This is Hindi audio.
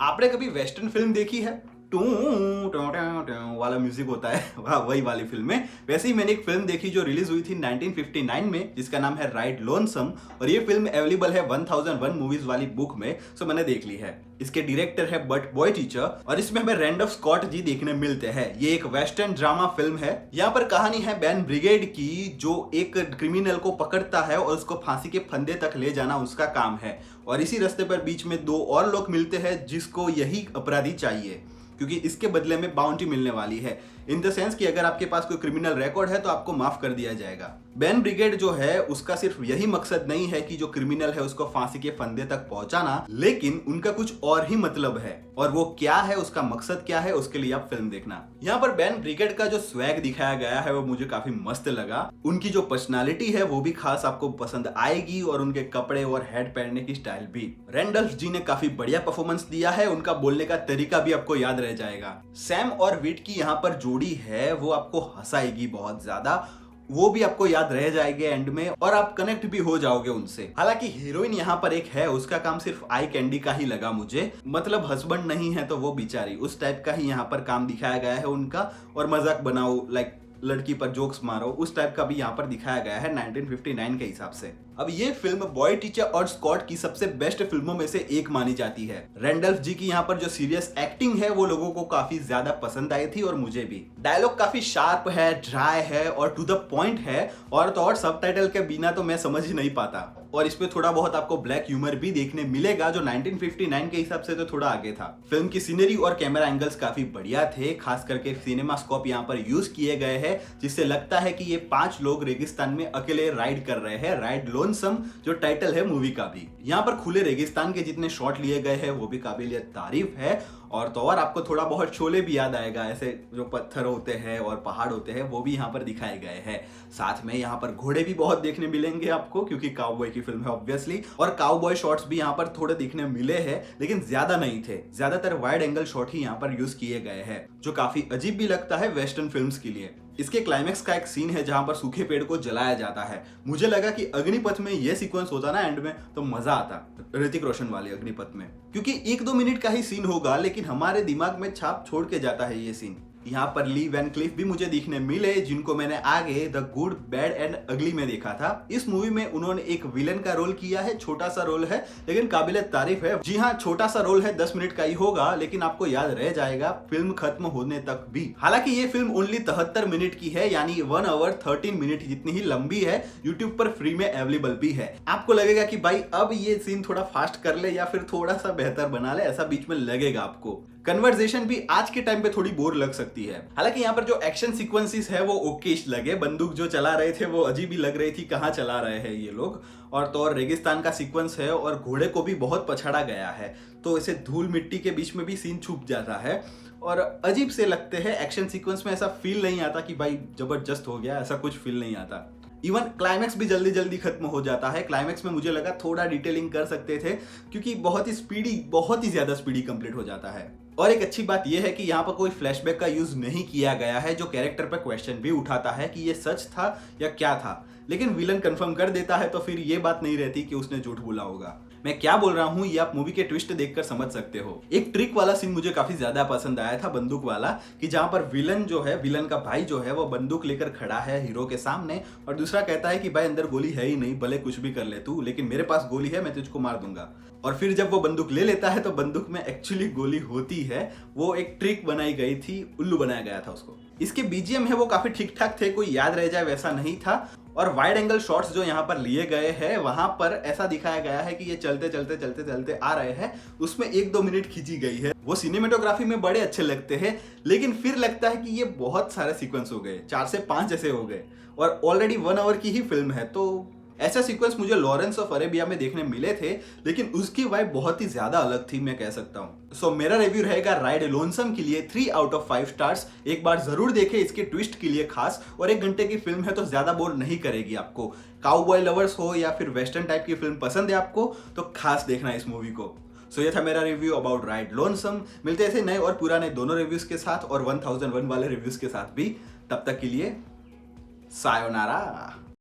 आपने कभी वेस्टर्न फिल्म देखी है? टू टू टू टू वाला म्यूजिक होता है वही वाली फिल्म में। वैसे ही मैंने एक फिल्म देखी जो रिलीज हुई थी 1959 में, जिसका नाम है राइड लोनसम, और ये फिल्म अवेलेबल है 1001 मूवीज वाली बुक में, सो मैंने देख ली है। इसके डायरेक्टर है बट बॉय टीचर और इसमें हमें रैंडॉल्फ स्कॉट जी देखने मिलते हैं। ये एक वेस्टर्न ड्रामा फिल्म है। यहाँ पर कहानी है बैन ब्रिगेड की, जो एक क्रिमिनल को पकड़ता है और उसको फांसी के फंदे तक ले जाना उसका काम है। और इसी रास्ते पर बीच में दो और लोग मिलते हैं जिसको यही अपराधी चाहिए, क्योंकि इसके बदले में बाउंटी मिलने वाली है। इन द सेंस कि अगर आपके पास कोई क्रिमिनल रिकॉर्ड है तो आपको माफ कर दिया जाएगा। बैन ब्रिगेड जो है उसका सिर्फ यही मकसद नहीं है कि जो क्रिमिनल है उसको फांसी के फंदे तक पहुंचाना, लेकिन उनका कुछ और ही मतलब है। और वो क्या है, उसका मकसद क्या है, उसके लिए आप फिल्म देखना। यहाँ पर बैन ब्रिगेड का जो स्वैग दिखाया गया है वो मुझे काफी मस्त लगा। उनकी जो पर्सनालिटी है वो भी खास आपको पसंद आएगी, और उनके कपड़े और हेड पहनने की स्टाइल भी। रैंडल्फ जी ने काफी बढ़िया परफॉर्मेंस दिया है। उनका बोलने का तरीका भी आपको याद रह जाएगा। सैम और विट की यहाँ पर जोड़ी है वो आपको हंसाएगी बहुत ज्यादा, वो भी आपको याद रह जाएंगे एंड में, और आप कनेक्ट भी हो जाओगे उनसे। हालांकि हीरोइन यहाँ पर एक है, उसका काम सिर्फ आई कैंडी का ही लगा मुझे, मतलब हस्बैंड नहीं है तो वो बेचारी, उस टाइप का ही यहाँ पर काम दिखाया गया है उनका। और मजाक बनाओ, लाइक लड़की पर जोक्स मारो, उस टाइप का भी यहाँ पर दिखाया गया है 1959 के हिसाब से। अब ये फिल्म बॉय टीचर और स्कॉट की सबसे बेस्ट फिल्मों में से एक मानी जाती है। रैंडल्फ जी की यहाँ पर जो सीरियस एक्टिंग है वो लोगों को काफी ज्यादा पसंद आई थी, और मुझे भी। डायलॉग काफी शार्प है, ड्राई है और टू द पॉइंट है, और तो और सबटाइटल के बिना तो मैं समझ ही नहीं पाता। और इसमें थोड़ा बहुत आपको ब्लैक ह्यूमर भी देखने मिलेगा, जो 1959 के हिसाब से तो थोड़ा आगे था। फिल्म की सीनरी और कैमरा एंगल्स काफी बढ़िया थे, खास करके सिनेमा स्कोप यहाँ पर यूज किए गए हैं, जिससे लगता है कि ये 5 लोग रेगिस्तान में अकेले राइड कर रहे हैं। राइड लोनसम जो टाइटल है मूवी का भी। यहाँ पर खुले रेगिस्तान के जितने शॉट लिए गए हैं वो भी काबिलियत तारीफ है। और तो और आपको थोड़ा बहुत शोले भी याद आएगा, ऐसे जो पत्थर होते हैं और पहाड़ होते हैं वो भी यहाँ पर दिखाए गए हैं। साथ में यहाँ पर घोड़े भी बहुत देखने मिलेंगे आपको, क्योंकि काउबॉय की फिल्म है ऑब्वियसली। और काउबॉय शॉट्स भी यहाँ पर थोड़े दिखने मिले हैं, लेकिन ज्यादा नहीं थे। ज्यादातर वाइड एंगल शॉट ही यहाँ पर यूज किए गए हैं, जो काफी अजीब भी लगता है वेस्टर्न फिल्म्स के लिए। इसके क्लाइमेक्स का एक सीन है जहां पर सूखे पेड़ को जलाया जाता है। मुझे लगा कि अग्निपथ में ये सीक्वेंस होता ना एंड में तो मजा आता, ऋतिक रोशन वाले अग्निपथ में, क्योंकि 1-2 मिनट का ही सीन होगा, लेकिन हमारे दिमाग में छाप छोड़ के जाता है ये सीन। यहाँ पर ली वैन क्लिफ भी मुझे दिखने मिले, जिनको मैंने आगे द गुड बैड एंड अगली में देखा था। इस मूवी में उन्होंने एक विलन का रोल किया है, छोटा सा रोल है लेकिन काबिल तारीफ है। जी हाँ, छोटा सा रोल है, 10 मिनट का ही होगा, लेकिन आपको याद रह जाएगा फिल्म खत्म होने तक भी। हालांकि ये फिल्म ओनली 73 मिनट की है, यानी 1 आवर 13 मिनट जितनी ही लंबी है। यूट्यूब पर फ्री में अवेलेबल भी है। आपको लगेगा कि भाई अब ये सीन थोड़ा फास्ट कर ले या फिर थोड़ा सा बेहतर बना ले, ऐसा बीच में लगेगा आपको। कन्वर्सेशन भी आज के टाइम पे थोड़ी बोर लग सकती है। हालांकि यहाँ पर जो एक्शन सीक्वेंसेस है वो ओकेश लगे। बंदूक जो चला रहे थे वो अजीब ही लग रही थी, कहाँ चला रहे हैं ये लोग। और तो और रेगिस्तान का सीक्वेंस है, और घोड़े को भी बहुत पछाड़ा गया है, तो इसे धूल मिट्टी के बीच में भी सीन छुप जाता है और अजीब से लगते हैं। एक्शन सीक्वेंस में ऐसा फील नहीं आता कि भाई जबरदस्त हो गया, ऐसा कुछ फील नहीं आता। इवन क्लाइमैक्स भी जल्दी जल्दी खत्म हो जाता है। क्लाइमैक्स में मुझे लगा थोड़ा डिटेलिंग कर सकते थे, क्योंकि बहुत ही ज्यादा स्पीडी कंप्लीट हो जाता है। और एक अच्छी बात यह है कि यहाँ पर कोई फ्लैशबैक का यूज नहीं किया गया है, जो कैरेक्टर पर क्वेश्चन भी उठाता है कि ये सच था या क्या था। लेकिन विलन कंफर्म कर देता है, तो फिर ये बात नहीं रहती कि उसने झूठ बोला होगा। मैं क्या बोल रहा हूँ ये आप मूवी के ट्विस्ट देखकर समझ सकते हो। एक ट्रिक वाला सीन मुझे काफी ज्यादा पसंद आया था, बंदूक वाला, कि जहां पर विलन जो है, विलन का भाई जो है वो बंदूक लेकर खड़ा है हीरो के सामने, और दूसरा कहता है कि भाई अंदर गोली है ही नहीं, भले कुछ भी कर ले तू, लेकिन मेरे पास गोली है, मैं तुझको मार दूंगा। और फिर जब वो बंदूक ले लेता है तो बंदूक में एक्चुअली गोली होती है। वो एक ट्रिक बनाई गई थी, उल्लू बनाया गया था उसको। इसके बीजीएम है वो काफी ठीक ठाक थे, कोई याद रह जाए वैसा नहीं था। और वाइड एंगल शॉट्स जो यहाँ पर लिए गए हैं, वहां पर ऐसा दिखाया गया है कि ये चलते चलते चलते चलते आ रहे हैं, उसमें 1-2 मिनट खींची गई है। वो सिनेमेटोग्राफी में बड़े अच्छे लगते हैं, लेकिन फिर लगता है कि ये बहुत सारे सीक्वेंस हो गए, 4 से 5 जैसे हो गए, और ऑलरेडी 1 आवर की ही फिल्म है। तो ऐसा सीक्वेंस मुझे लॉरेंस ऑफ अरेबिया में देखने मिले थे, लेकिन उसकी वाइब बहुत ही ज्यादा अलग थी, मैं कह सकता हूँ। सो मेरा रिव्यू रहेगा राइड लोनसम के लिए 3 आउट ऑफ 5 स्टार्स। एक बार जरूर देखें इसके ट्विस्ट के लिए खास, और 1 घंटे की फिल्म है तो ज्यादा बोर नहीं करेगी आपको। काउबॉय लवर्स हो या फिर वेस्टर्न टाइप की फिल्म पसंद है आपको, तो खास देखना इस मूवी को। सो ये था मेरा रिव्यू अबाउट राइड लोनसम। मिलते ऐसे नए और पुराने दोनों रिव्यूज के साथ, और 1001 वाले रिव्यूज के साथ भी। तब तक के लिए सायोनारा।